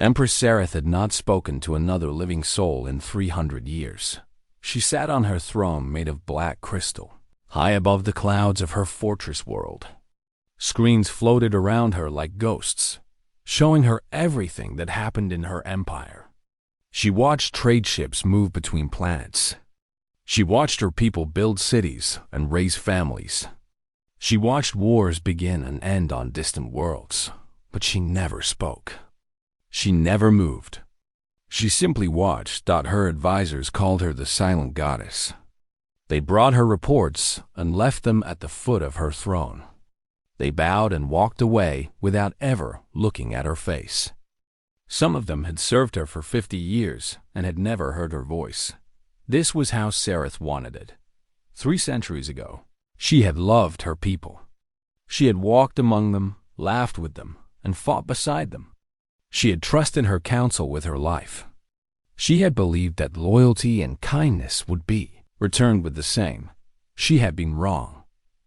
Empress Sareth had not spoken to another living soul in 300 years. She sat on her throne made of black crystal, high above the clouds of her fortress world. Screens floated around her like ghosts, showing her everything that happened in her empire. She watched trade ships move between planets. She watched her people build cities and raise families. She watched wars begin and end on distant worlds, but she never spoke. She never moved. She simply watched. Her advisors called her the Silent Goddess. They brought her reports and left them at the foot of her throne. They bowed and walked away without ever looking at her face. Some of them had served her for 50 years and had never heard her voice. This was how Sareth wanted it. 3 centuries ago, she had loved her people. She had walked among them, laughed with them, and fought beside them. She had trusted her counsel with her life. She had believed that loyalty and kindness would be returned with the same. She had been wrong.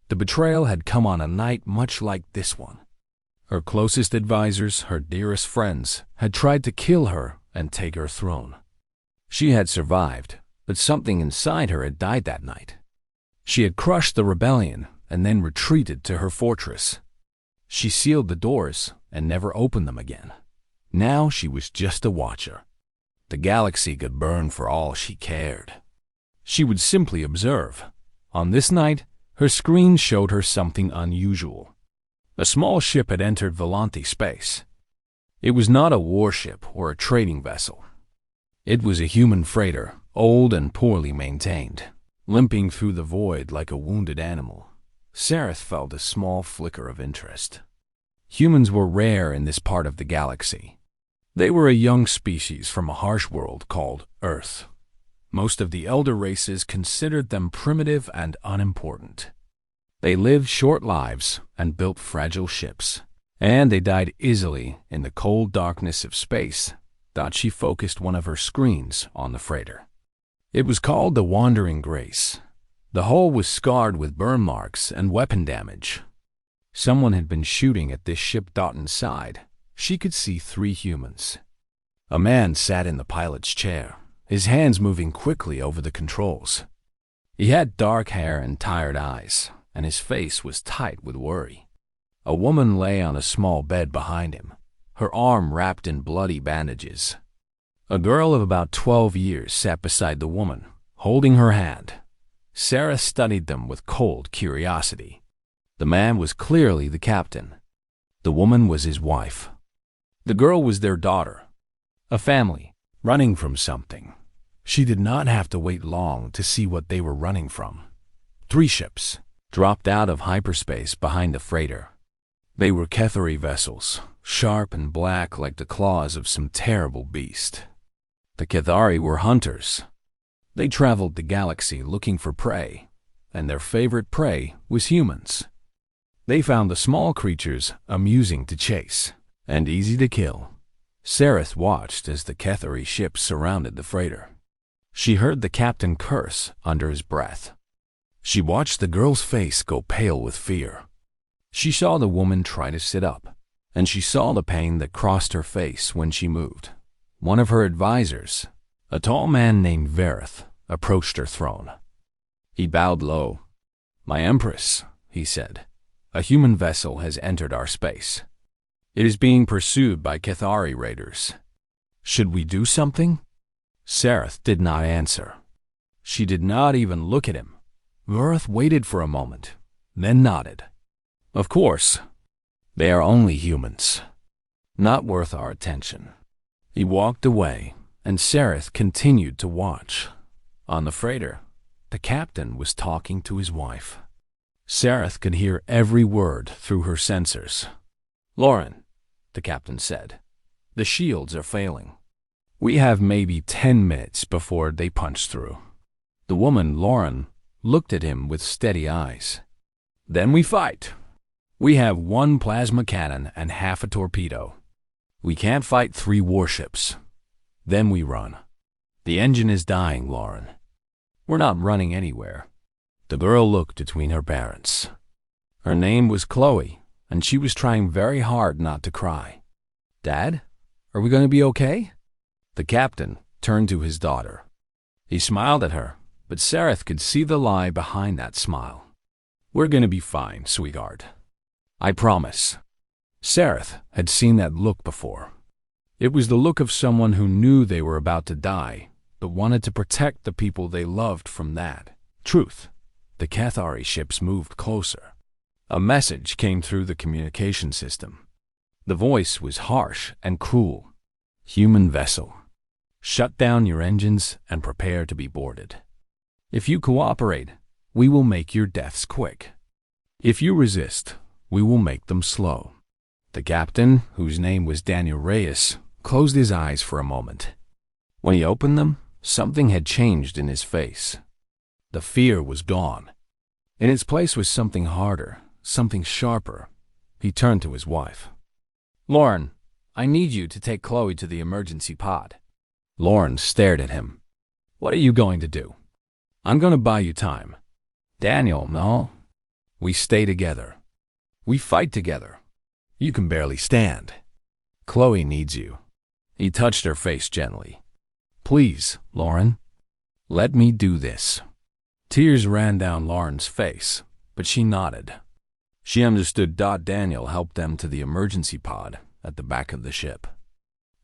The betrayal had come on a night much like this one. Her closest advisors, her dearest friends, had tried to kill her and take her throne. She had survived, but something inside her had died that night. She had crushed the rebellion and then retreated to her fortress. She sealed the doors and never opened them again. Now she was just a watcher. The galaxy could burn for all she cared. She would simply observe. On this night, her screen showed her something unusual. A small ship had entered Volanti space. It was not a warship or a trading vessel. It was a human freighter, old and poorly maintained, limping through the void like a wounded animal. Sareth felt a small flicker of interest. Humans were rare in this part of the galaxy. They were a young species from a harsh world called Earth. Most of the elder races considered them primitive and unimportant. They lived short lives and built fragile ships, and they died easily in the cold darkness of space. She focused one of her screens on the freighter. It was called the Wandering Grace. The hull was scarred with burn marks and weapon damage. Someone had been shooting at this ship. Inside, she could see 3 humans. A man sat in the pilot's chair, his hands moving quickly over the controls. He had dark hair and tired eyes, and his face was tight with worry. A woman lay on a small bed behind him, her arm wrapped in bloody bandages. A girl of about 12 years sat beside the woman, holding her hand. Sarah studied them with cold curiosity. The man was clearly the captain. The woman was his wife. The girl was their daughter. A family, running from something. She did not have to wait long to see what they were running from. 3 ships dropped out of hyperspace behind the freighter. They were Kethari vessels, sharp and black like the claws of some terrible beast. The Kethari were hunters. They traveled the galaxy looking for prey, and their favorite prey was humans. They found the small creatures amusing to chase and easy to kill. Sareth watched as the Kethari ships surrounded the freighter. She heard the captain curse under his breath. She watched the girl's face go pale with fear. She saw the woman try to sit up, and she saw the pain that crossed her face when she moved. One of her advisors, a tall man named Verith, approached her throne. He bowed low. "My Empress," he said, "a human vessel has entered our space. It is being pursued by Kethari raiders. Should we do something?" Sareth did not answer. She did not even look at him. Verith waited for a moment, then nodded. "Of course. They are only humans. Not worth our attention." He walked away, and Sareth continued to watch. On the freighter, the captain was talking to his wife. Sareth could hear every word through her sensors. "Lauren," the captain said, "the shields are failing. We have maybe 10 minutes before they punch through." The woman, Lauren, looked at him with steady eyes. "Then we fight. We have 1 plasma cannon and half a torpedo. We can't fight 3 warships. Then we run. The engine is dying, Lauren. We're not running anywhere." The girl looked between her parents. Her name was Chloe, and she was trying very hard not to cry. "Dad, Are we going to be okay? The captain turned to his daughter. He smiled at her, but Sareth could see the lie behind that smile. We're going to be fine, sweetheart. I promise. Sareth had seen that look before. It was the look of someone who knew they were about to die, but wanted to protect the people they loved from that. Truth. The Cathari ships moved closer. A message came through the communication system. The voice was harsh and cruel. Human vessel. Shut down your engines and prepare to be boarded. If you cooperate, we will make your deaths quick. If you resist, we will make them slow. The captain, whose name was Daniel Reyes, closed his eyes for a moment. When he opened them, something had changed in his face. The fear was gone. In its place was something harder, something sharper. He turned to his wife. Lauren, I need you to take Chloe to the emergency pod. Lauren stared at him. What are you going to do? I'm going to buy you time. Daniel, no. We stay together. We fight together. You can barely stand. Chloe needs you. He touched her face gently. Please, Lauren. Let me do this. Tears ran down Lauren's face, but she nodded. She understood. Daniel helped them to the emergency pod at the back of the ship.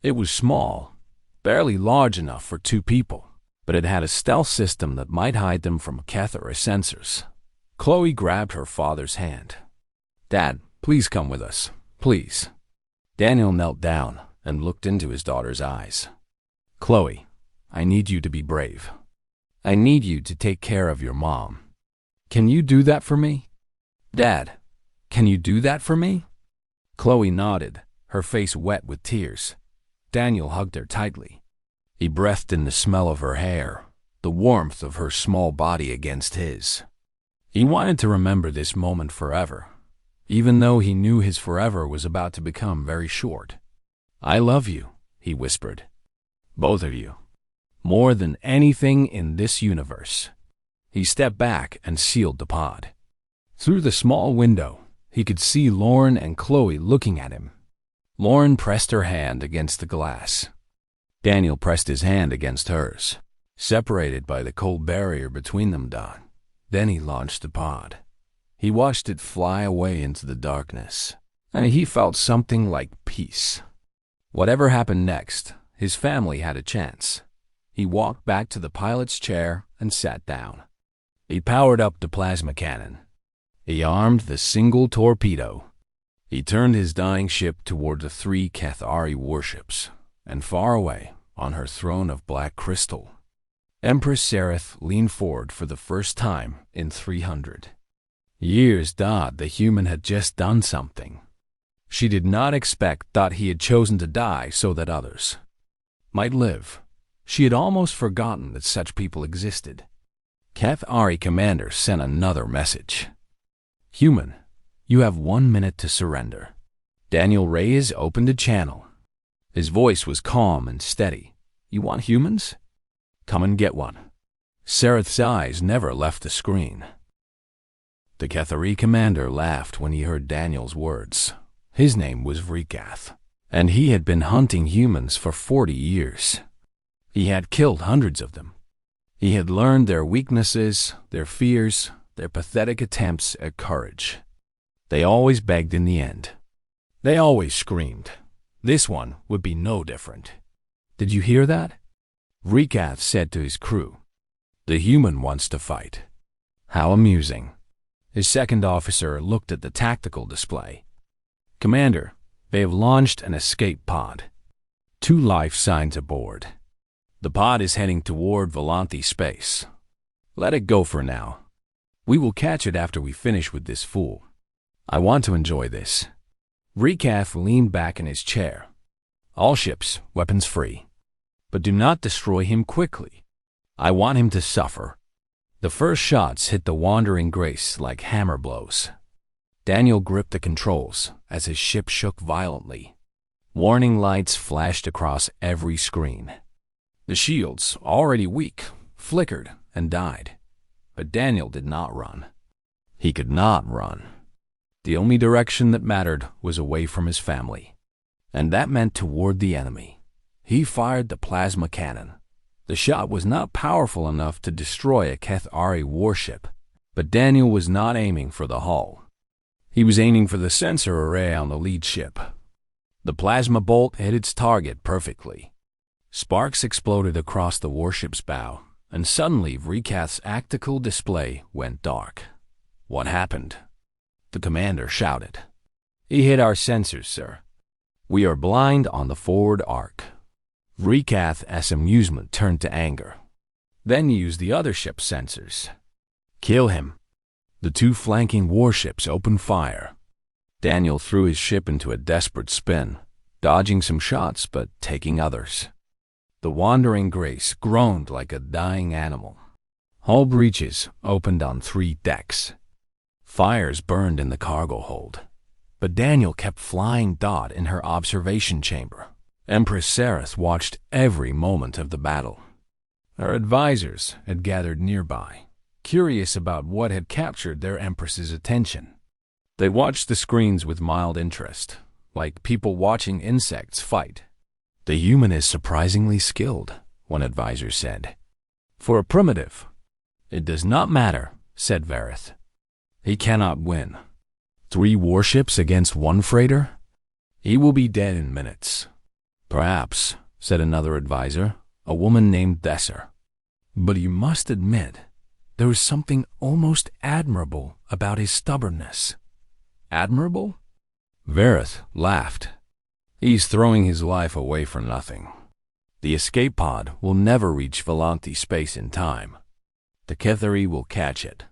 It was small, barely large enough for 2 people, but it had a stealth system that might hide them from Cathara sensors. Chloe grabbed her father's hand. Dad, please come with us. Please. Daniel knelt down and looked into his daughter's eyes. Chloe, I need you to be brave. I need you to take care of your mom. Can you do that for me? Dad, can you do that for me? Chloe nodded, her face wet with tears. Daniel hugged her tightly. He breathed in the smell of her hair, the warmth of her small body against his. He wanted to remember this moment forever, even though he knew his forever was about to become very short. I love you, he whispered. Both of you. More than anything in this universe. He stepped back and sealed the pod. Through the small window, he could see Lauren and Chloe looking at him. Lauren pressed her hand against the glass. Daniel pressed his hand against hers, separated by the cold barrier between them. Then he launched the pod. He watched it fly away into the darkness, and he felt something like peace. Whatever happened next, his family had a chance. He walked back to the pilot's chair and sat down. He powered up the plasma cannon. He armed the single torpedo. He turned his dying ship toward the 3 Cathari warships, and far away, on her throne of black crystal, Empress Sareth leaned forward for the first time in 300 years. The human had just done something. She did not expect that he had chosen to die so that others might live. She had almost forgotten that such people existed. Cathari commander sent another message. Human, you have 1 minute to surrender. Daniel Reyes opened a channel. His voice was calm and steady. You want humans? Come and get one. Sareth's eyes never left the screen. The Cathari commander laughed when he heard Daniel's words. His name was Vrikath, and he had been hunting humans for 40 years. He had killed hundreds of them. He had learned their weaknesses, their fears, their pathetic attempts at courage. They always begged in the end. They always screamed. This one would be no different. Did you hear that? Vrikath said to his crew. The human wants to fight. How amusing. His second officer looked at the tactical display. Commander, they have launched an escape pod. 2 life signs aboard. The pod is heading toward Volanthi space. Let it go for now. We will catch it after we finish with this fool. I want to enjoy this. Vrikath leaned back in his chair. All ships, weapons free. But do not destroy him quickly. I want him to suffer. The first shots hit the Wandering Grace like hammer blows. Daniel gripped the controls as his ship shook violently. Warning lights flashed across every screen. The shields, already weak, flickered and died. But Daniel did not run. He could not run. The only direction that mattered was away from his family. and that meant toward the enemy. He fired the plasma cannon. The shot was not powerful enough to destroy a Cathari warship, but Daniel was not aiming for the hull. He was aiming for the sensor array on the lead ship. The plasma bolt hit its target perfectly. Sparks exploded across the warship's bow, and suddenly Vrikath's tactical display went dark. "What happened?" the commander shouted. "He hit our sensors, sir. We are blind on the forward arc." Vrikath's amusement turned to anger. "Then use the other ship's sensors. Kill him." The two flanking warships opened fire. Daniel threw his ship into a desperate spin, dodging some shots but taking others. The wandering Grace groaned like a dying animal. Hull breaches opened on 3 decks. Fires burned in the cargo hold, but Daniel kept flying Dot in her observation chamber. Empress Sareth watched every moment of the battle. Her advisors had gathered nearby, curious about what had captured their Empress's attention. They watched the screens with mild interest, like people watching insects fight. "The human is surprisingly skilled," one advisor said. "For a primitive." "It does not matter," said Vareth. "He cannot win. 3 warships against 1 freighter? He will be dead in minutes." "Perhaps," said another advisor, a woman named Desser. "But you must admit, there was something almost admirable about his stubbornness." "Admirable?" Vareth laughed. "He's throwing his life away for nothing. The escape pod will never reach Volanti space in time. The Cathari will catch it."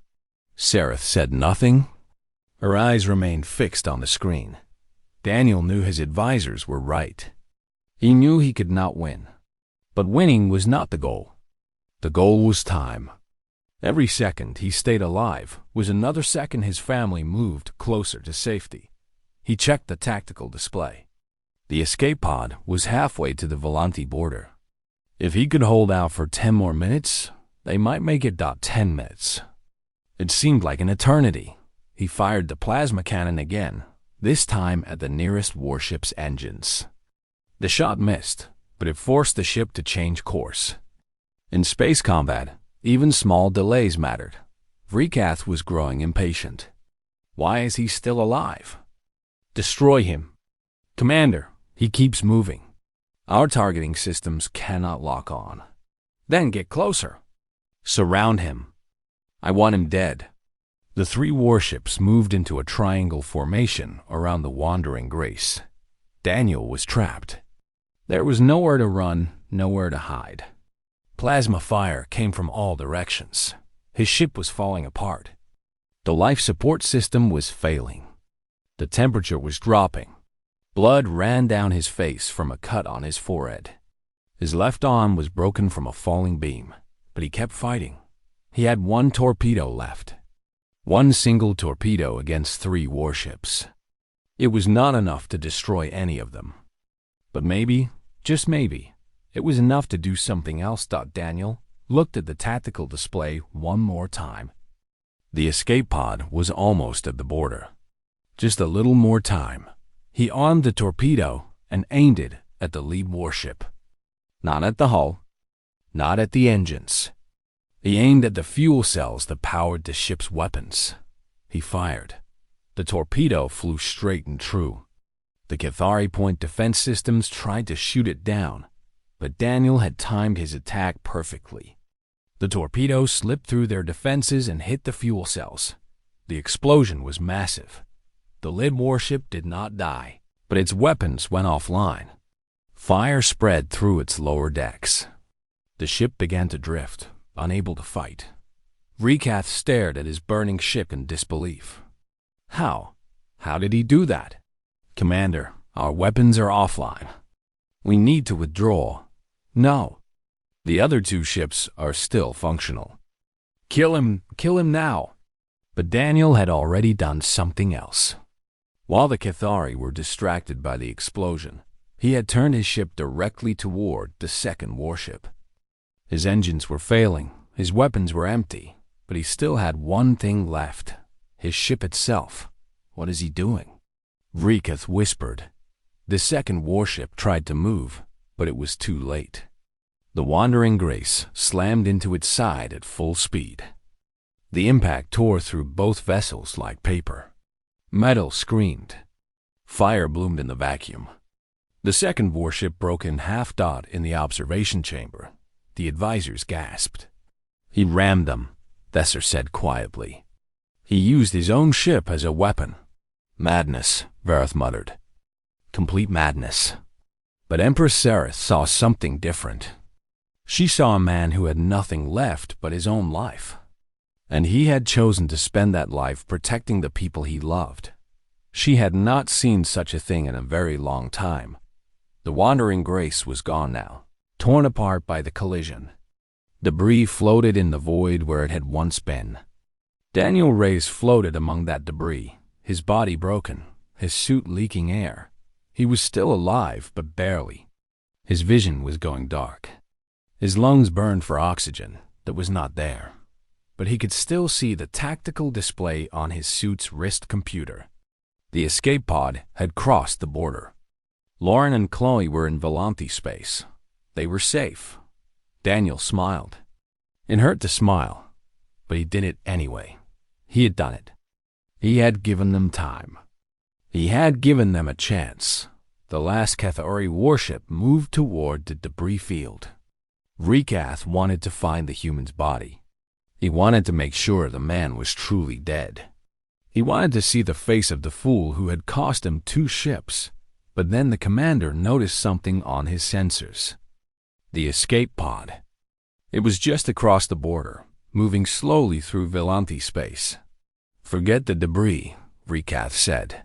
Sareth said nothing. Her eyes remained fixed on the screen. Daniel knew his advisors were right. He knew he could not win. But winning was not the goal. The goal was time. Every second he stayed alive was another second his family moved closer to safety. He checked the tactical display. The escape pod was halfway to the Volanti border. If he could hold out for 10 more minutes, they might make it 10 minutes. It seemed like an eternity. He fired the plasma cannon again, this time at the nearest warship's engines. The shot missed, but it forced the ship to change course. In space combat, even small delays mattered. Vrikath was growing impatient. "Why is he still alive?" "Destroy him." "Commander, he keeps moving. Our targeting systems cannot lock on." "Then get closer." "Surround him." "I want him dead." The 3 warships moved into a triangle formation around the wandering Grace. Daniel was trapped. There was nowhere to run, nowhere to hide. Plasma fire came from all directions. His ship was falling apart. The life support system was failing. The temperature was dropping. Blood ran down his face from a cut on his forehead. His left arm was broken from a falling beam, but he kept fighting. He had 1 torpedo left. 1 single torpedo against 3 warships. It was not enough to destroy any of them. But maybe, just maybe, it was enough to do something else. Daniel looked at the tactical display one more time. The escape pod was almost at the border. Just a little more time. He armed the torpedo and aimed it at the lead warship. Not at the hull, not at the engines. He aimed at the fuel cells that powered the ship's weapons. He fired. The torpedo flew straight and true. The Cathari point defense systems tried to shoot it down, but Daniel had timed his attack perfectly. The torpedo slipped through their defenses and hit the fuel cells. The explosion was massive. The lead warship did not die, but its weapons went offline. Fire spread through its lower decks. The ship began to drift, unable to fight. Vrikath stared at his burning ship in disbelief. How? How did he do that? "Commander, our weapons are offline. We need to withdraw." "No. The other 2 ships are still functional." Kill him now." But Daniel had already done something else. While the Cathari were distracted by the explosion, he had turned his ship directly toward the 2nd warship. His engines were failing, his weapons were empty, but he still had one thing left: his ship itself. "What is he doing?" Vrikath whispered. The second warship tried to move, but it was too late. The Wandering Grace slammed into its side at full speed. The impact tore through both vessels like paper. Metal screamed. Fire bloomed in the vacuum. The second warship broke in half. In the observation chamber, the advisors gasped. "He rammed them," Thesser said quietly. "He used his own ship as a weapon." "Madness," Vareth muttered. "Complete madness." But Empress Sereth saw something different. She saw a man who had nothing left but his own life. And he had chosen to spend that life protecting the people he loved. She had not seen such a thing in a very long time. The Wandering Grace was gone now, torn apart by the collision. Debris floated in the void where it had once been. Daniel Reyes floated among that debris, his body broken, his suit leaking air. He was still alive, but barely. His vision was going dark. His lungs burned for oxygen that was not there. But he could still see the tactical display on his suit's wrist computer. The escape pod had crossed the border. Lauren and Chloe were in Volanthi space. They were safe. Daniel smiled. It hurt to smile, but he did it anyway. He had done it. He had given them time. He had given them a chance. The last Cathari warship moved toward the debris field. Rekath wanted to find the human's body. He wanted to make sure the man was truly dead. He wanted to see the face of the fool who had cost him 2 ships. But then the commander noticed something on his sensors. The escape pod. It was just across the border, moving slowly through Volanthi space. "Forget the debris," Rekath said.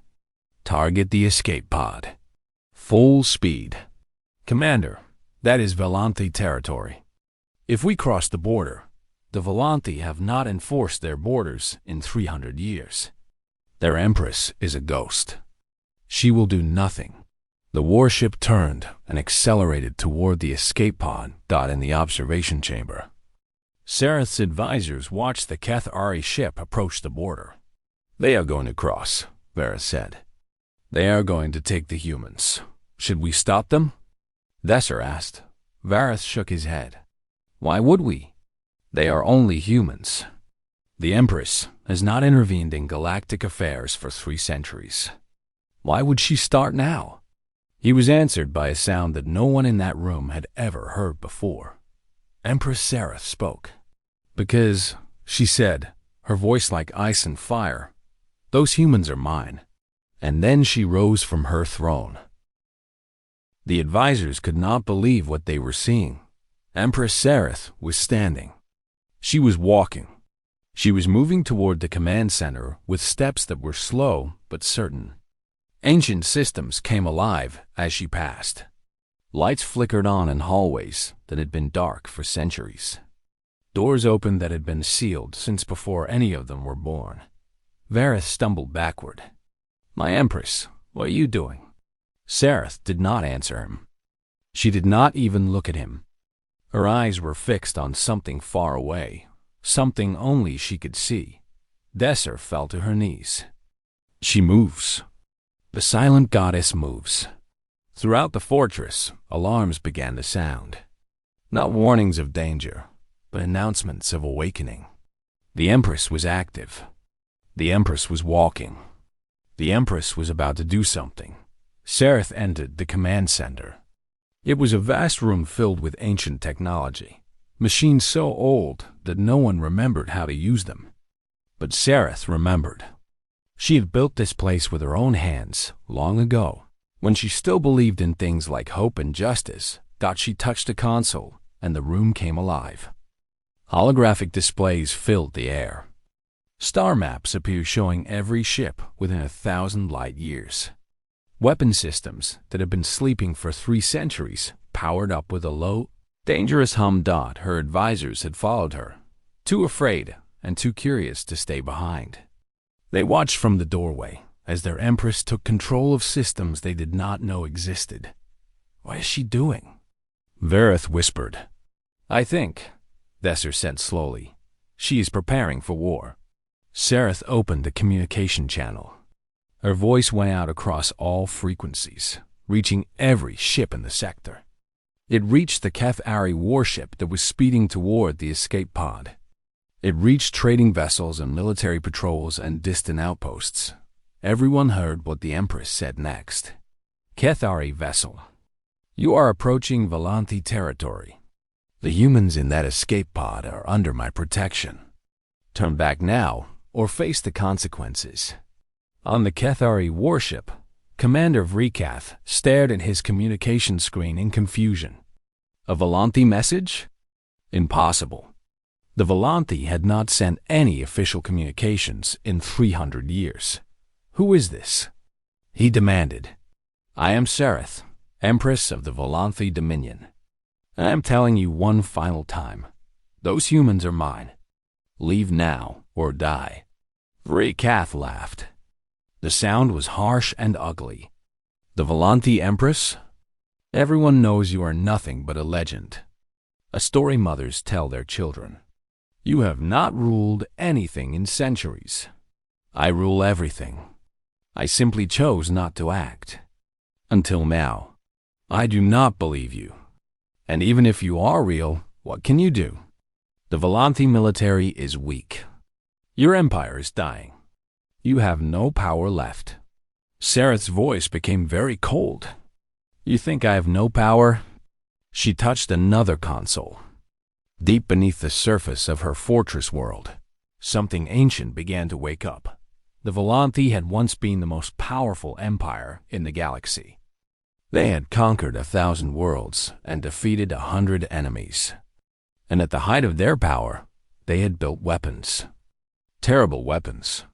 "Target the escape pod. Full speed." "Commander, that is Volanthi territory. If we cross the border, the Volanthi have not enforced their borders in 300 years. Their Empress is a ghost. She will do nothing." The warship turned and accelerated toward the escape pod in the observation chamber. Sereth's advisors watched the Cathari ship approach the border. "They are going to cross," Vareth said. "They are going to take the humans. Should we stop them?" Thesser asked. Vareth shook his head. "Why would we? They are only humans. The Empress has not intervened in galactic affairs for 3 centuries. Why would she start now?" He was answered by a sound that no one in that room had ever heard before. Empress Sereth spoke. "Because," she said, her voice like ice and fire, "those humans are mine." And then she rose from her throne. The advisors could not believe what they were seeing. Empress Sereth was standing. She was walking. She was moving toward the command center with steps that were slow but certain. Ancient systems came alive as she passed. Lights flickered on in hallways that had been dark for centuries. Doors opened that had been sealed since before any of them were born. Vareth stumbled backward. "My Empress, what are you doing?" Sereth did not answer him. She did not even look at him. Her eyes were fixed on something far away, something only she could see. Thesser fell to her knees. "She moves. The silent goddess moves." Throughout the fortress, alarms began to sound. Not warnings of danger, but announcements of awakening. The Empress was active. The Empress was walking. The Empress was about to do something. Sereth entered the command center. It was a vast room filled with ancient technology, machines so old that no one remembered how to use them. But Sereth remembered. She had built this place with her own hands long ago, when she still believed in things like hope and justice. She touched a console, and the room came alive. Holographic displays filled the air. Star maps appeared showing every ship within 1,000 light years. Weapon systems that had been sleeping for 3 centuries powered up with a low, dangerous hum. Her advisors had followed her, too afraid and too curious to stay behind. They watched from the doorway as their Empress took control of systems they did not know existed. "What is she doing?" Vareth whispered. "I think," Thesser said slowly, "she is preparing for war." Sereth opened the communication channel. Her voice went out across all frequencies, reaching every ship in the sector. It reached the HFY warship that was speeding toward the escape pod. It reached trading vessels and military patrols and distant outposts. Everyone heard what the Empress said next. HFY vessel, you are approaching Volanthi territory. The humans in that escape pod are under my protection. Turn back now or face the consequences. On the HFY warship, Commander Vrikath stared at his communication screen in confusion. A Volanthi message? Impossible. The Volanthi had not sent any official communications in 300 years. Who is this? He demanded. I am Sereth, Empress of the Volanthi Dominion. I am telling you one final time. Those humans are mine. Leave now or die. Vrikath laughed. The sound was harsh and ugly. The Volanthi Empress? Everyone knows you are nothing but a legend. A story mothers tell their children. You have not ruled anything in centuries. I rule everything. I simply chose not to act. Until now. I do not believe you. And even if you are real, what can you do? The Volanthi military is weak. Your empire is dying. You have no power left. Sereth's voice became very cold. You think I have no power? She touched another console. Deep beneath the surface of her fortress world, something ancient began to wake up. The Volanthi had once been the most powerful empire in the galaxy. They had conquered 1,000 worlds and defeated 100 enemies. And at the height of their power, they had built weapons. Terrible weapons.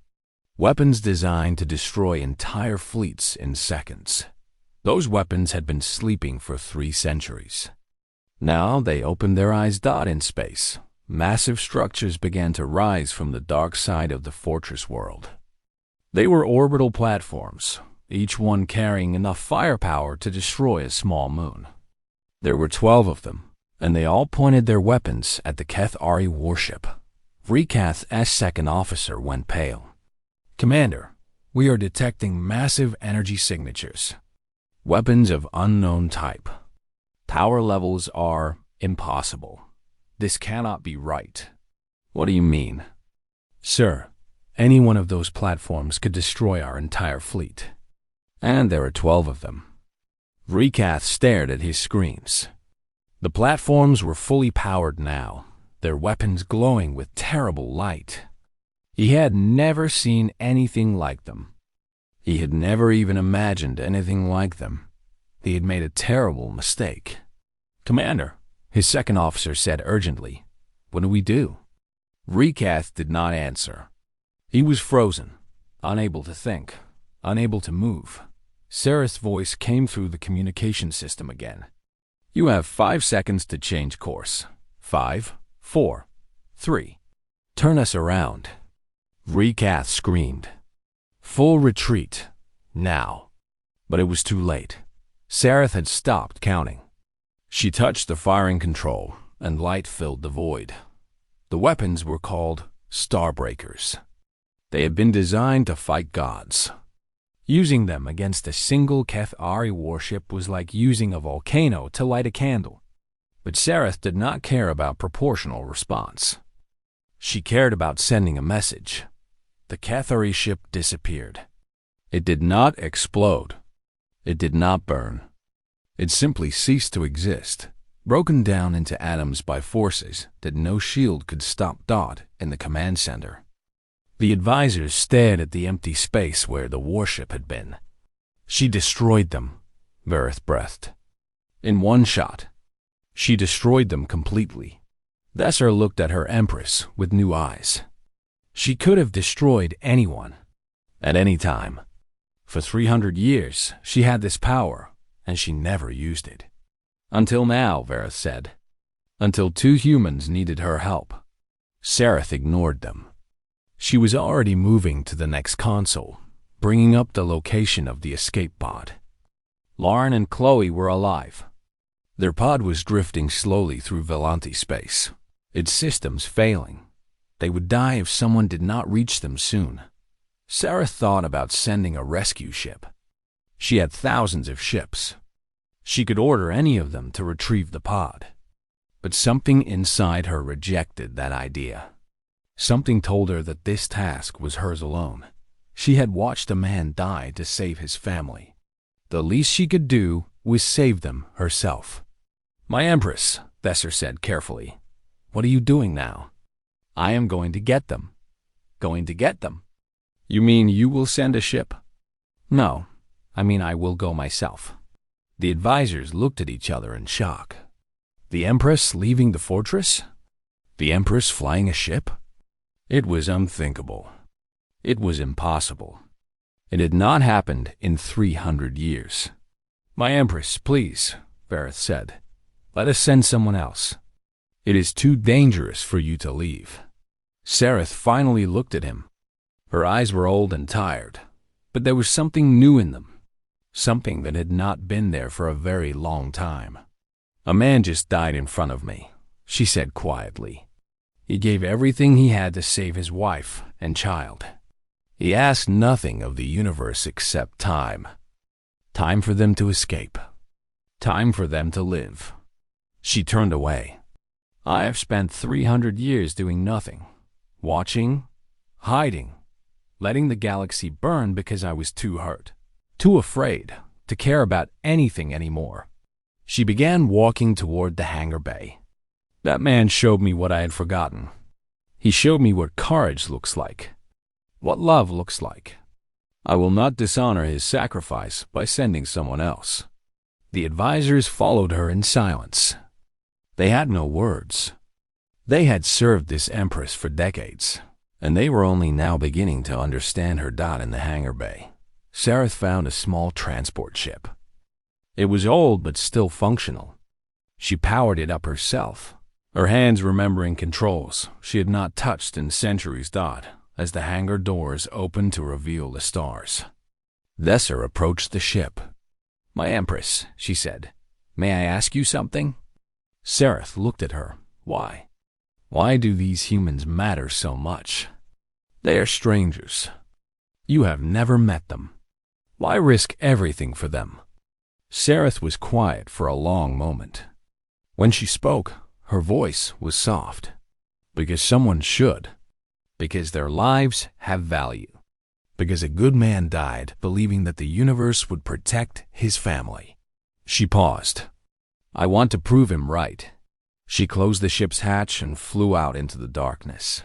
Weapons designed to destroy entire fleets in seconds. Those weapons had been sleeping for 3 centuries. Now they opened their eyes. In space, massive structures began to rise from the dark side of the fortress world. They were orbital platforms, each one carrying enough firepower to destroy a small moon. There were 12 of them, and they all pointed their weapons at the HFY warship. Vrikath's second officer went pale. Commander, we are detecting massive energy signatures. Weapons of unknown type. Power levels are impossible. This cannot be right. What do you mean? Sir, any one of those platforms could destroy our entire fleet. And there are 12 of them. Vrikath stared at his screens. The platforms were fully powered now, their weapons glowing with terrible light. He had never seen anything like them. He had never even imagined anything like them. He had made a terrible mistake. Commander, his second officer said urgently, what do we do? Vrikath did not answer. He was frozen, unable to think, unable to move. Sereth's voice came through the communication system again. You have 5 seconds to change course. 5, 4, 3. Turn us around. Vrikath screamed. Full retreat. Now. But it was too late. Sereth had stopped counting. She touched the firing control, and light filled the void. The weapons were called Starbreakers. They had been designed to fight gods. Using them against a single HFY warship was like using a volcano to light a candle. But Sereth did not care about proportional response. She cared about sending a message. The HFY ship disappeared. It did not explode. It did not burn. It simply ceased to exist, broken down into atoms by forces that no shield could stop. In the command center. The advisors stared at the empty space where the warship had been. She destroyed them, Verith breathed. In one shot. She destroyed them completely. Thesser looked at her Empress with new eyes. She could have destroyed anyone, at any time. For 300 years, she had this power, and she never used it. Until now, Verith said. Until 2 humans needed her help. Sereth ignored them. She was already moving to the next console, bringing up the location of the escape pod. Lauren and Chloe were alive. Their pod was drifting slowly through Volanthi space, its systems failing. They would die if someone did not reach them soon. Sereth thought about sending a rescue ship. She had thousands of ships. She could order any of them to retrieve the pod. But something inside her rejected that idea. Something told her that this task was hers alone. She had watched a man die to save his family. The least she could do was save them herself. "My Empress," Thesser said carefully, "what are you doing now?" "I am going to get them." "Going to get them? You mean you will send a ship?" "No, I mean I will go myself." The advisors looked at each other in shock. The Empress leaving the fortress? The Empress flying a ship? It was unthinkable. It was impossible. It had not happened in 300 years. "My Empress, please," Vareth said. "Let us send someone else. It is too dangerous for you to leave." Sareth finally looked at him. Her eyes were old and tired, but there was something new in them. Something that had not been there for a very long time. "A man just died in front of me," she said quietly. "He gave everything he had to save his wife and child. He asked nothing of the universe except time. Time for them to escape. Time for them to live." She turned away. "I have spent 300 years doing nothing. Watching, hiding, letting the galaxy burn because I was too hurt, too afraid to care about anything anymore." She began walking toward the hangar bay. "That man showed me what I had forgotten. He showed me what courage looks like, what love looks like. I will not dishonor his sacrifice by sending someone else." The advisors followed her in silence. They had no words. They had served this Empress for decades, and they were only now beginning to understand her dot in the hangar bay. Sareth found a small transport ship. It was old but still functional. She powered it up herself, her hands remembering controls she had not touched in centuries. As the hangar doors opened to reveal the stars, Thesser approached the ship. "My Empress," she said, "may I ask you something?" Sareth looked at her. "Why? Why do these humans matter so much? They are strangers. You have never met them. Why risk everything for them?" Sareth was quiet for a long moment. When she spoke, her voice was soft. "Because someone should. Because their lives have value. Because a good man died believing that the universe would protect his family." She paused. "I want to prove him right." She closed the ship's hatch and flew out into the darkness.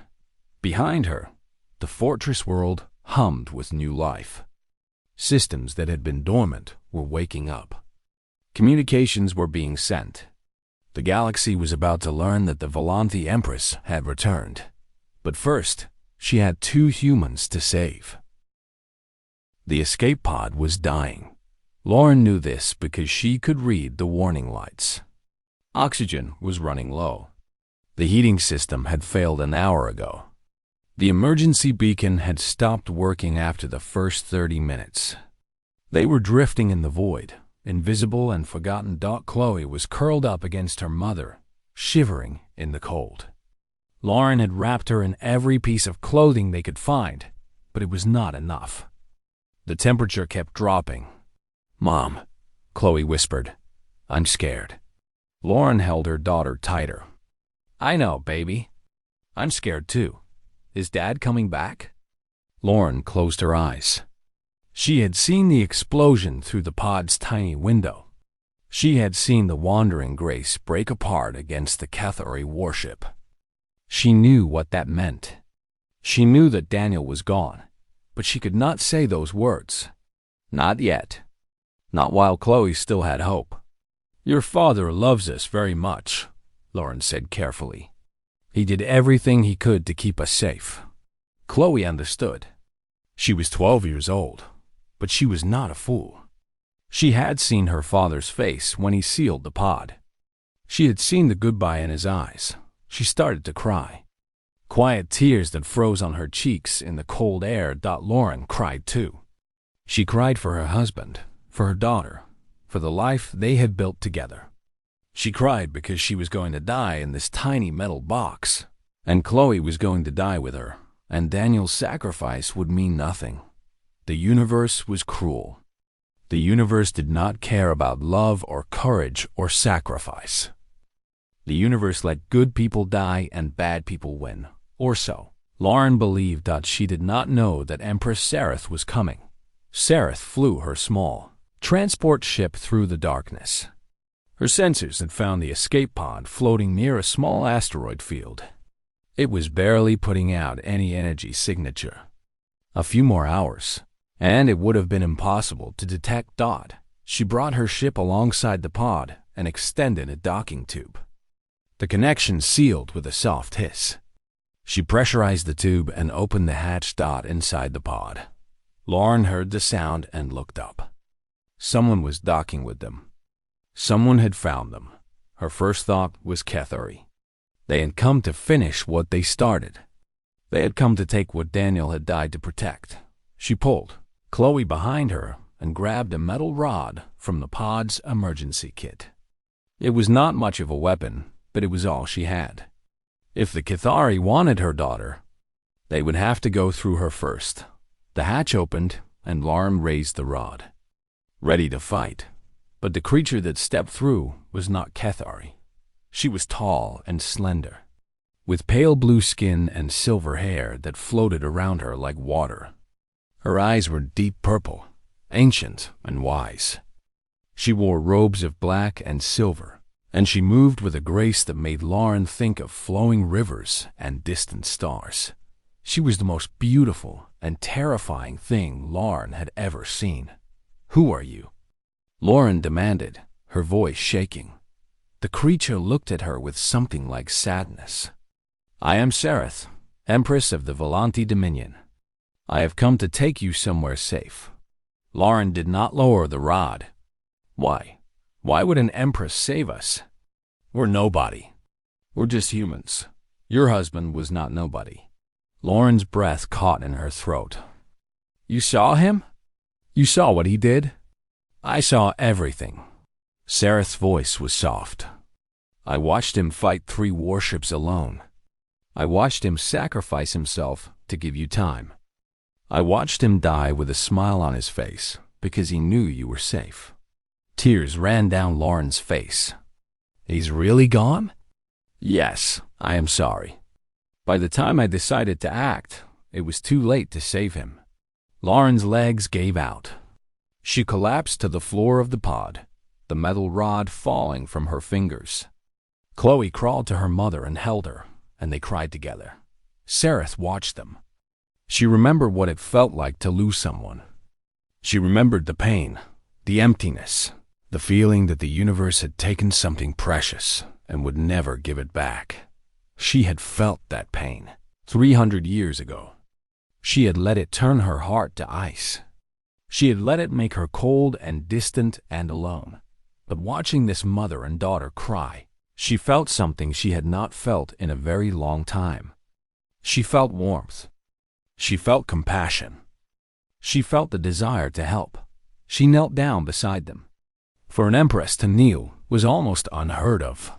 Behind her, the fortress world hummed with new life. Systems that had been dormant were waking up. Communications were being sent. The galaxy was about to learn that the Volanthi Empress had returned. But first, she had 2 humans to save. The escape pod was dying. Lauren knew this because she could read the warning lights. Oxygen was running low. The heating system had failed an hour ago. The emergency beacon had stopped working after the first 30 minutes. They were drifting in the void, invisible and forgotten. Chloe was curled up against her mother, shivering in the cold. Lauren had wrapped her in every piece of clothing they could find, but it was not enough. The temperature kept dropping. "Mom," Chloe whispered, "I'm scared." Lauren held her daughter tighter. "I know, baby. I'm scared too. Is Dad coming back?" Lauren closed her eyes. She had seen the explosion through the pod's tiny window. She had seen the Wandering Grace break apart against the Cathari warship. She knew what that meant. She knew that Daniel was gone, but she could not say those words. Not yet. Not while Chloe still had hope. "Your father loves us very much," Lauren said carefully. "He did everything he could to keep us safe." Chloe understood. She was 12 years old, but she was not a fool. She had seen her father's face when he sealed the pod. She had seen the goodbye in his eyes. She started to cry. Quiet tears that froze on her cheeks in the cold air. Lauren cried too. She cried for her husband, for her daughter, for the life they had built together. She cried because she was going to die in this tiny metal box, and Chloe was going to die with her, and Daniel's sacrifice would mean nothing. The universe was cruel. The universe did not care about love or courage or sacrifice. The universe let good people die and bad people win, or so. Lauren believed that she did not know that Empress Sereth was coming. Sereth flew her small transport ship through the darkness. Her sensors had found the escape pod floating near a small asteroid field. It was barely putting out any energy signature. A few more hours, and it would have been impossible to detect Dot. She brought her ship alongside the pod and extended a docking tube. The connection sealed with a soft hiss. She pressurized the tube and opened the hatch. Dot inside the pod. Lauren heard the sound and looked up. Someone was docking with them. Someone had found them. Her first thought was Kethari. They had come to finish what they started. They had come to take what Daniel had died to protect. She pulled Chloe behind her and grabbed a metal rod from the pod's emergency kit. It was not much of a weapon, but it was all she had. If the Kethari wanted her daughter, they would have to go through her first. The hatch opened, and Lauren raised the rod, ready to fight. But the creature that stepped through was not Kethari. She was tall and slender, with pale blue skin and silver hair that floated around her like water. Her eyes were deep purple, ancient and wise. She wore robes of black and silver, and she moved with a grace that made Lauren think of flowing rivers and distant stars. She was the most beautiful and terrifying thing Lauren had ever seen. "Who are you?" Lauren demanded, her voice shaking. The creature looked at her with something like sadness. "I am Sereth, Empress of the Volanti Dominion. I have come to take you somewhere safe." Lauren did not lower the rod. "Why? Why would an Empress save us? We're nobody. We're just humans. Your husband was not nobody." Lauren's breath caught in her throat. "You saw him? You saw what he did?" "I saw everything." Sereth's voice was soft. "I watched him fight 3 warships alone. I watched him sacrifice himself to give you time. I watched him die with a smile on his face because he knew you were safe." Tears ran down Lauren's face. "He's really gone?" "Yes, I am sorry. By the time I decided to act, it was too late to save him." Lauren's legs gave out. She collapsed to the floor of the pod, the metal rod falling from her fingers. Chloe crawled to her mother and held her, and they cried together. Sereth watched them. She remembered what it felt like to lose someone. She remembered the pain, the emptiness, the feeling that the universe had taken something precious and would never give it back. She had felt that pain 300 years ago. She had let it turn her heart to ice. She had let it make her cold and distant and alone. But watching this mother and daughter cry, she felt something she had not felt in a very long time. She felt warmth. She felt compassion. She felt the desire to help. She knelt down beside them. For an empress to kneel was almost unheard of.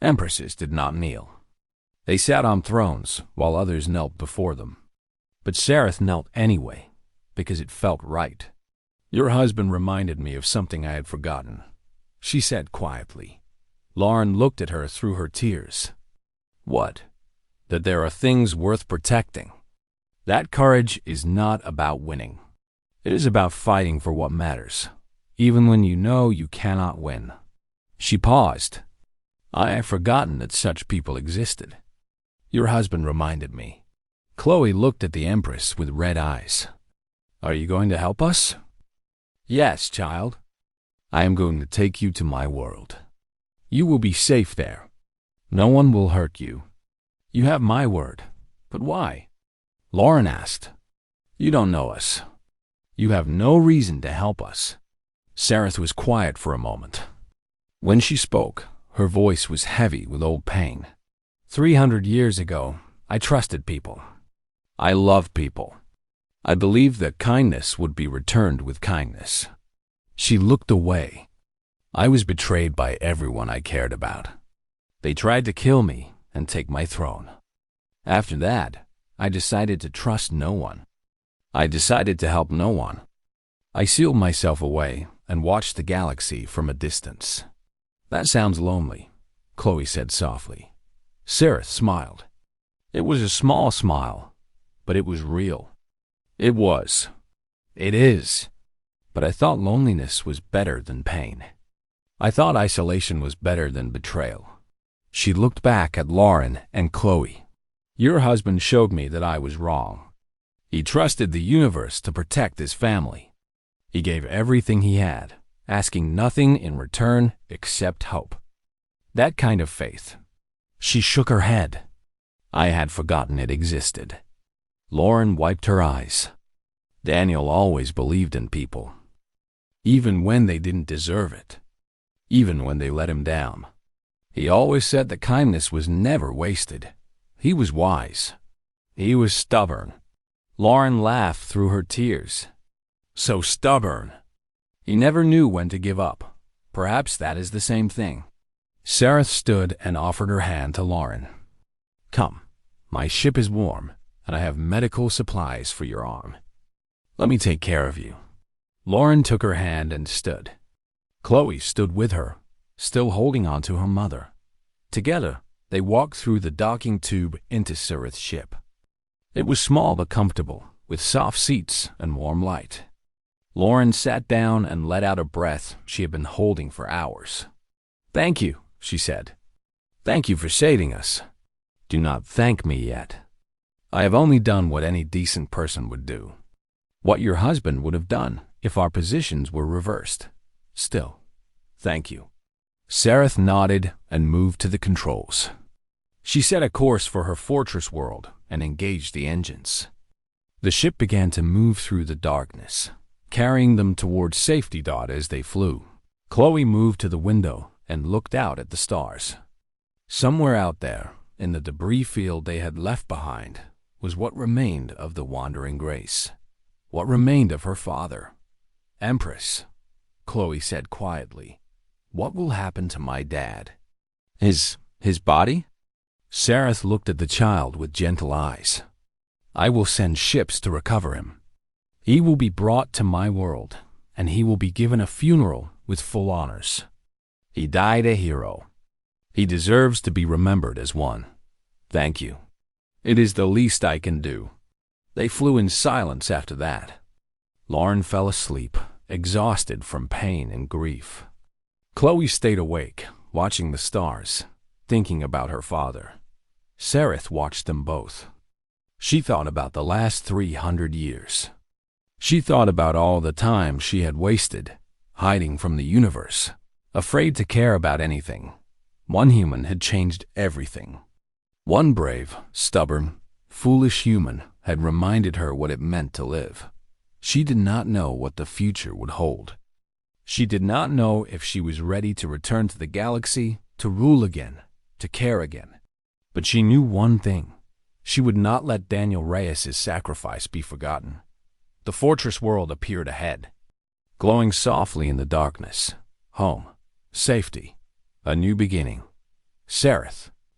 Empresses did not kneel. They sat on thrones while others knelt before them. But Sereth knelt anyway, because it felt right. "Your husband reminded me of something I had forgotten," she said quietly. Lauren looked at her through her tears. "What?" "That there are things worth protecting. That courage is not about winning. It is about fighting for what matters, even when you know you cannot win." She paused. "I had forgotten that such people existed. Your husband reminded me." Chloe looked at the Empress with red eyes. "Are you going to help us?" "Yes, child. I am going to take you to my world. You will be safe there. No one will hurt you. You have my word." "But why?" Lauren asked. "You don't know us. You have no reason to help us." Sereth was quiet for a moment. When she spoke, her voice was heavy with old pain. 300 years ago, I trusted people. I loved people. I believed that kindness would be returned with kindness." She looked away. "I was betrayed by everyone I cared about. They tried to kill me and take my throne. After that, I decided to trust no one. I decided to help no one. I sealed myself away and watched the galaxy from a distance. That sounds lonely, Chloe said softly. Sarah smiled. It was a small smile, but it was real. It was. It is. But I thought loneliness was better than pain. I thought isolation was better than betrayal. She looked back at Lauren and Chloe. Your husband showed me that I was wrong. He trusted the universe to protect his family. He gave everything he had, asking nothing in return except hope. That kind of faith. She shook her head. I had forgotten it existed. Lauren wiped her eyes. Daniel always believed in people. Even when they didn't deserve it. Even when they let him down. He always said that kindness was never wasted. He was wise. He was stubborn. Lauren laughed through her tears. So stubborn. He never knew when to give up. Perhaps that is the same thing. Sarah stood and offered her hand to Lauren. Come, my ship is warm, and I have medical supplies for your arm. Let me take care of you. Lauren took her hand and stood. Chloe stood with her, still holding on to her mother. Together, they walked through the docking tube into Sarah's ship. It was small but comfortable, with soft seats and warm light. Lauren sat down and let out a breath she had been holding for hours. Thank you, she said. Thank you for saving us. Do not thank me yet. I have only done what any decent person would do. What your husband would have done if our positions were reversed. Still, thank you. Sarah nodded and moved to the controls. She set a course for her fortress world and engaged the engines. The ship began to move through the darkness, carrying them towards safety dot as they flew. Chloe moved to the window and looked out at the stars. Somewhere out there, in the debris field they had left behind, was what remained of the wandering Grace. What remained of her father. Empress, Chloe said quietly, what will happen to my dad? His body? Sarah looked at the child with gentle eyes. I will send ships to recover him. He will be brought to my world, and he will be given a funeral with full honors. He died a hero. He deserves to be remembered as one. Thank you. It is the least I can do. They flew in silence after that. Lauren fell asleep, exhausted from pain and grief. Chloe stayed awake, watching the stars, thinking about her father. Sarah watched them both. She thought about the last 300 years. She thought about all the time she had wasted, hiding from the universe, afraid to care about anything. One human had changed everything. One brave, stubborn, foolish human had reminded her what it meant to live. She did not know what the future would hold. She did not know if she was ready to return to the galaxy, to rule again, to care again. But she knew one thing. She would not let Daniel Reyes' sacrifice be forgotten. The fortress world appeared ahead, glowing softly in the darkness. Home, safety, a new beginning. Sarah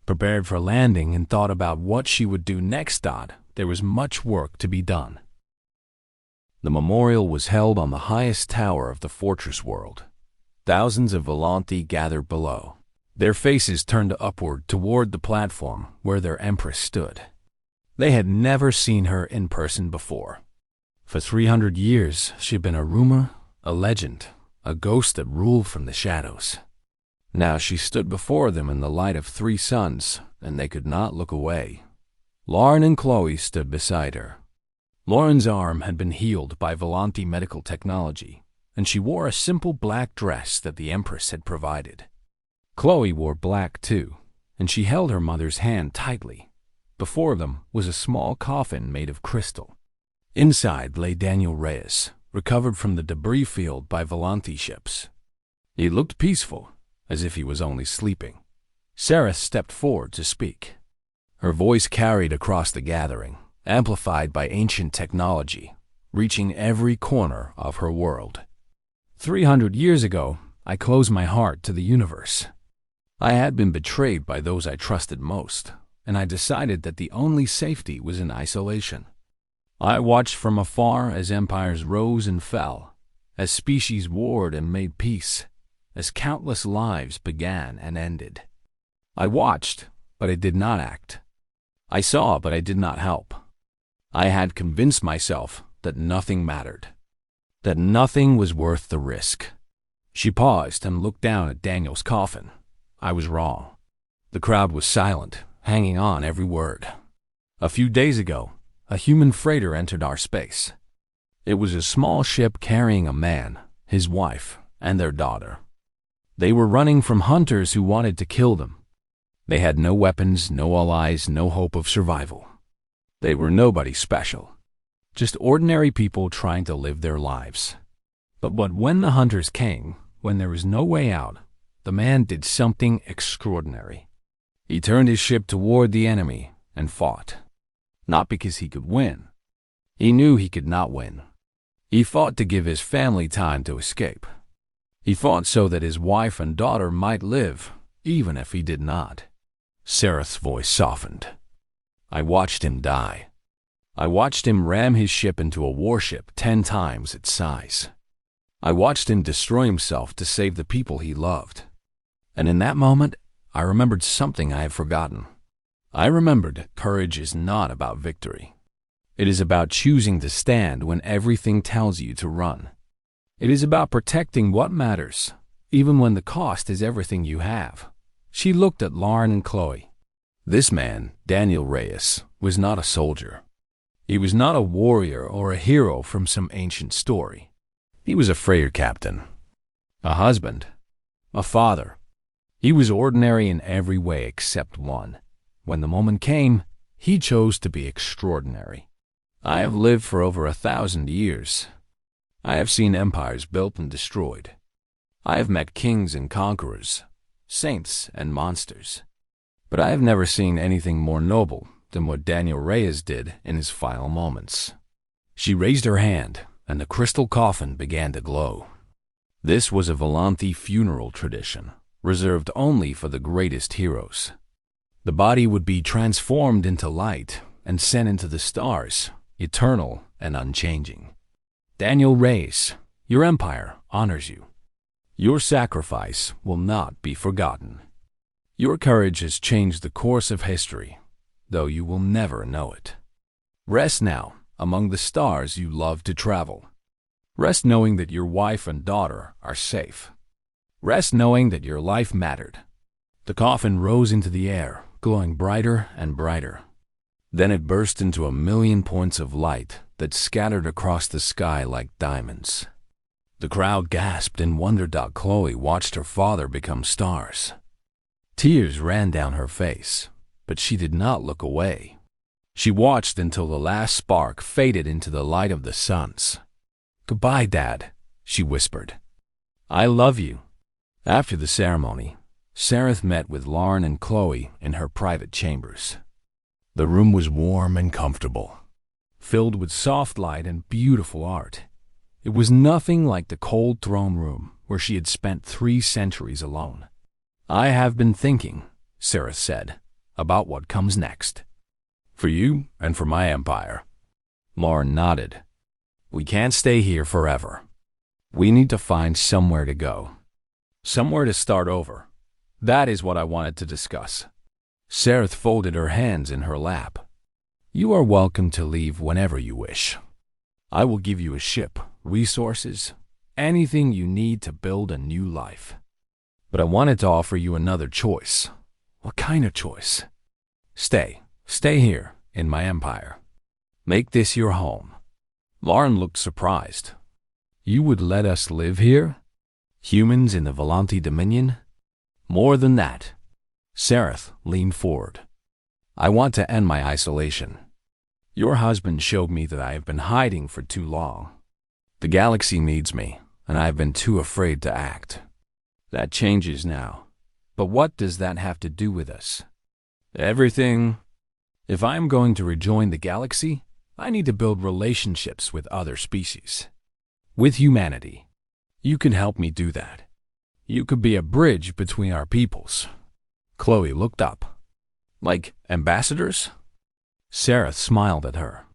prepared for landing and thought about what she would do next. There was much work to be done. The memorial was held on the highest tower of the fortress world. Thousands of Volanti gathered below, their faces turned upward toward the platform where their Empress stood. They had never seen her in person before. For 300 years, she had been a rumor, a legend, a ghost that ruled from the shadows. Now she stood before them in the light of 3 suns, and they could not look away. Lauren and Chloe stood beside her. Lauren's arm had been healed by Volanti medical technology, and she wore a simple black dress that the Empress had provided. Chloe wore black too, and she held her mother's hand tightly. Before them was a small coffin made of crystal. Inside lay Daniel Reyes, recovered from the debris field by Volanti ships. He looked peaceful, as if he was only sleeping. Sarah stepped forward to speak. Her voice carried across the gathering, amplified by ancient technology, reaching every corner of her world. 300 years ago, I closed my heart to the universe. I had been betrayed by those I trusted most, and I decided that the only safety was in isolation. I watched from afar as empires rose and fell, as species warred and made peace, as countless lives began and ended. I watched, but I did not act. I saw, but I did not help. I had convinced myself that nothing mattered, that nothing was worth the risk. She paused and looked down at Daniel's coffin. I was wrong. The crowd was silent, hanging on every word. A few days ago, a human freighter entered our space. It was a small ship carrying a man, his wife, and their daughter. They were running from hunters who wanted to kill them. They had no weapons, no allies, no hope of survival. They were nobody special, just ordinary people trying to live their lives. But when the hunters came, when there was no way out, the man did something extraordinary. He turned his ship toward the enemy and fought. Not because he could win. He knew he could not win. He fought to give his family time to escape. He fought so that his wife and daughter might live, even if he did not. Sareth's voice softened. I watched him die. I watched him ram his ship into a warship 10 times its size. I watched him destroy himself to save the people he loved. And in that moment, I remembered something I had forgotten. I remembered courage is not about victory. It is about choosing to stand when everything tells you to run. It is about protecting what matters, even when the cost is everything you have. She looked at Lauren and Chloe. This man, Daniel Reyes, was not a soldier. He was not a warrior or a hero from some ancient story. He was a freighter captain, a husband, a father. He was ordinary in every way except one. When the moment came, he chose to be extraordinary. I have lived for over 1,000 years. I have seen empires built and destroyed. I have met kings and conquerors, saints and monsters. But I have never seen anything more noble than what Daniel Reyes did in his final moments. She raised her hand, and the crystal coffin began to glow. This was a Volanthi funeral tradition, reserved only for the greatest heroes. The body would be transformed into light and sent into the stars, eternal and unchanging. Daniel Reyes, your empire honors you. Your sacrifice will not be forgotten. Your courage has changed the course of history, though you will never know it. Rest now among the stars you love to travel. Rest knowing that your wife and daughter are safe. Rest knowing that your life mattered. The coffin rose into the air, glowing brighter and brighter. Then it burst into 1,000,000 points of light that scattered across the sky like diamonds. The crowd gasped in wonder. Chloe watched her father become stars. Tears ran down her face, but she did not look away. She watched until the last spark faded into the light of the suns. Goodbye, Dad, she whispered. I love you. After the ceremony, Sareth met with Lauren and Chloe in her private chambers. The room was warm and comfortable, filled with soft light and beautiful art. It was nothing like the cold throne room where she had spent 3 centuries alone. I have been thinking, Sareth said, about what comes next. For you and for my empire. Lauren nodded. We can't stay here forever. We need to find somewhere to go. Somewhere to start over. That is what I wanted to discuss. Sareth folded her hands in her lap. You are welcome to leave whenever you wish. I will give you a ship, resources, anything you need to build a new life. But I wanted to offer you another choice. What kind of choice? Stay here, in my empire. Make this your home. Lauren looked surprised. You would let us live here? Humans in the Volanthi Dominion? More than that. Sareth leaned forward. I want to end my isolation. Your husband showed me that I have been hiding for too long. The galaxy needs me, and I have been too afraid to act. That changes now. But what does that have to do with us? Everything. If I am going to rejoin the galaxy, I need to build relationships with other species. With humanity. You can help me do that. You could be a bridge between our peoples. Chloe looked up. Like ambassadors? Sareth smiled at her.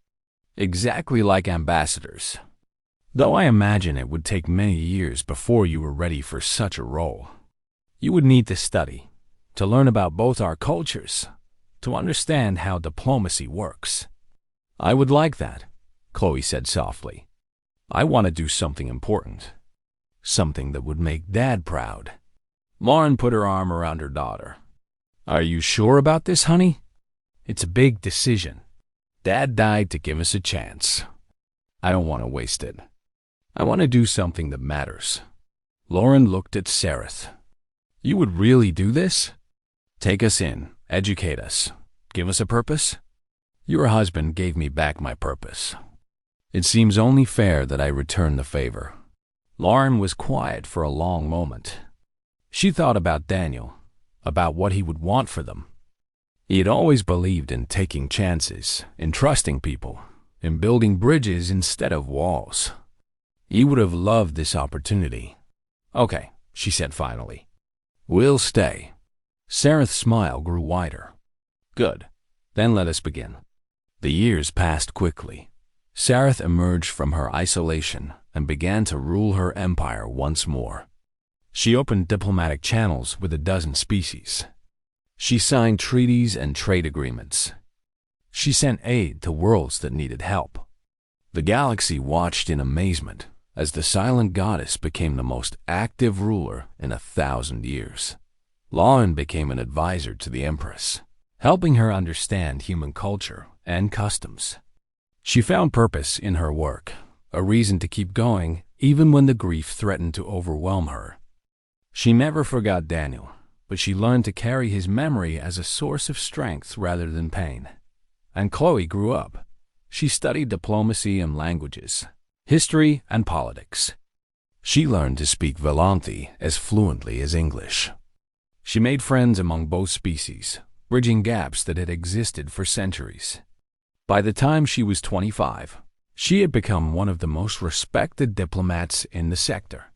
Exactly like ambassadors. Though I imagine it would take many years before you were ready for such a role. You would need to study, to learn about both our cultures, to understand how diplomacy works. I would like that, Chloe said softly. I want to do something important. Something that would make Dad proud. Lauren put her arm around her daughter. Are you sure about this, honey? It's a big decision. Dad died to give us a chance. I don't want to waste it. I want to do something that matters. Lauren looked at Sareth. You would really do this? Take us in, educate us, give us a purpose? Your husband gave me back my purpose. It seems only fair that I return the favor. Lauren was quiet for a long moment. She thought about Daniel, about what he would want for them. He had always believed in taking chances, in trusting people, in building bridges instead of walls. He would have loved this opportunity. Okay, she said finally. We'll stay. Sareth's smile grew wider. Good. Then let us begin. The years passed quickly. Sareth emerged from her isolation and began to rule her empire once more. She opened diplomatic channels with a dozen species. She signed treaties and trade agreements. She sent aid to worlds that needed help. The galaxy watched in amazement as the silent goddess became the most active ruler in 1,000 years. Lauren became an advisor to the Empress, helping her understand human culture and customs. She found purpose in her work, a reason to keep going even when the grief threatened to overwhelm her. She never forgot Daniel, but she learned to carry his memory as a source of strength rather than pain. And Chloe grew up. She studied diplomacy and languages, history and politics. She learned to speak Volanthi as fluently as English. She made friends among both species, bridging gaps that had existed for centuries. By the time she was 25, she had become one of the most respected diplomats in the sector.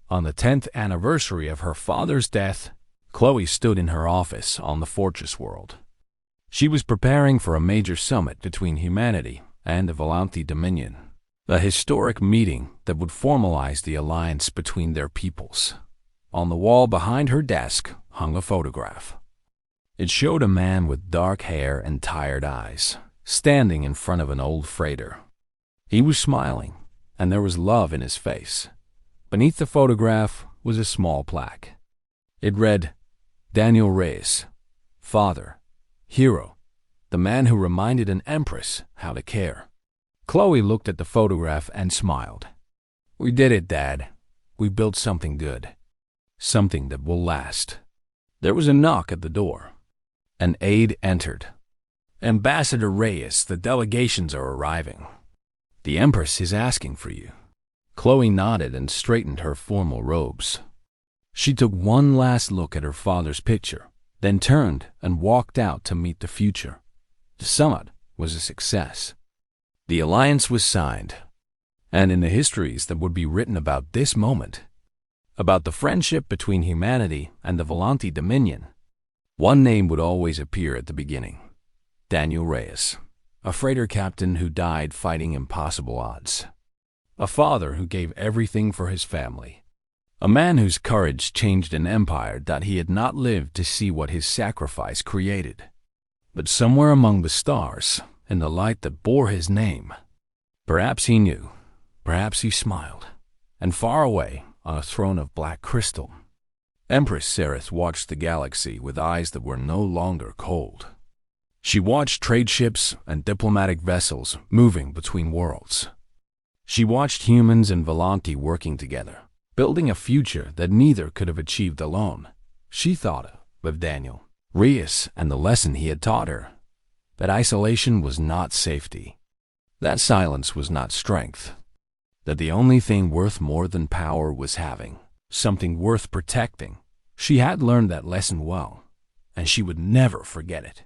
On the 10th anniversary of her father's death, Chloe stood in her office on the Fortress world. She was preparing for a major summit between humanity and the Volanthi Dominion, a historic meeting that would formalize the alliance between their peoples. On the wall behind her desk hung a photograph. It showed a man with dark hair and tired eyes, standing in front of an old freighter. He was smiling, and there was love in his face. Beneath the photograph was a small plaque. It read, Daniel Reyes, father, hero, the man who reminded an empress how to care. Chloe looked at the photograph and smiled. We did it, Dad. We built something good. Something that will last. There was a knock at the door. An aide entered. Ambassador Reyes, the delegations are arriving. The Empress is asking for you. Chloe nodded and straightened her formal robes. She took one last look at her father's picture, then turned and walked out to meet the future. The summit was a success. The alliance was signed, and in the histories that would be written about this moment, about the friendship between humanity and the Volanthi Dominion, one name would always appear at the beginning. Daniel Reyes, a freighter captain who died fighting impossible odds. A father who gave everything for his family. A man whose courage changed an empire that he had not lived to see what his sacrifice created. But somewhere among the stars, in the light that bore his name, perhaps he knew, perhaps he smiled, and far away, on a throne of black crystal, Empress Sareth watched the galaxy with eyes that were no longer cold. She watched trade ships and diplomatic vessels moving between worlds. She watched humans and Volanthi working together, building a future that neither could have achieved alone. She thought of Daniel Reyes and the lesson he had taught her, that isolation was not safety, that silence was not strength, that the only thing worth more than power was having something worth protecting. She had learned that lesson well, and she would never forget it.